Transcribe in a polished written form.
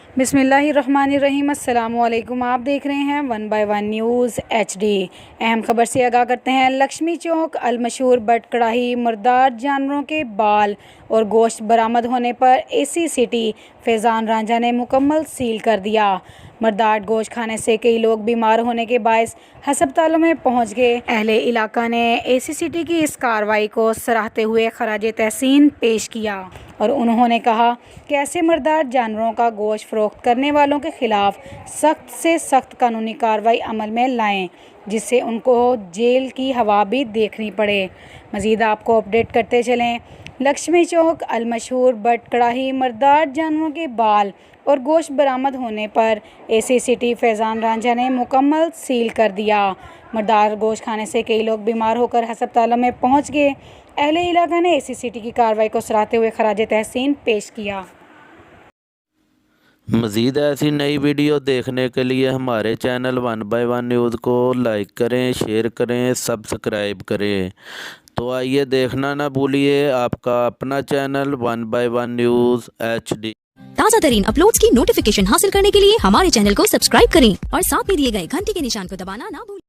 बिस्मिल्लाहिर्रहमानिर्रहीम। अस्सलामु अलैकुम। आप देख रहे हैं 1 बाय 1 न्यूज़ HD। अहम खबर से आगाह करते हैं। लक्ष्मी चौक अलमशहूर बट कड़ाही मुर्दार जानवरों के बाल और गोश्त बरामद होने पर AC सिटी फैज़ान रांझा ने मुकम्मल सील कर दिया। मुर्दार गोश्त खाने से कई लोग बीमार होने के बायस हस्पतालों में पहुंच गए। अहले इलाका ने AC सिटी की इस कार्रवाई को सराहते हुए खराजे तहसीन पेश किया और उन्होंने कहा कि ऐसे मुर्दार जानवरों का गोश्त फरोख्त करने वालों के खिलाफ सख्त से सख्त कानूनी कार्रवाई अमल में लाएं, जिससे उनको जेल की हवा भी देखनी पड़े। मज़ीद आपको अपडेट करते चलें। लक्ष्मी चौक अलमशहूर बट कड़ाही मुर्दार जानवरों के बाल और गोश्त बरामद होने पर AC सिटी फैज़ान रांझा ने मुकम्मल सील कर दिया। मुर्दार गोश्त खाने से कई लोग बीमार होकर हस्पतालों में पहुंच गए। अहले इलाका ने AC सिटी की कार्रवाई को सराहते हुए खराज तहसीन पेश किया। मज़ीद ऐसी नई वीडियो देखने के लिए हमारे चैनल 1 बाय 1 न्यूज़ को लाइक करें, शेयर करें, सब्सक्राइब करें। तो आइए देखना ना भूलिए आपका अपना चैनल 1 बाय 1 न्यूज़ HD। ताज़ा तरीन अपलोड्स की नोटिफिकेशन हासिल करने के लिए हमारे चैनल को सब्सक्राइब करें और साथ में दिए गए घंटी के निशान को दबाना ना भूलें।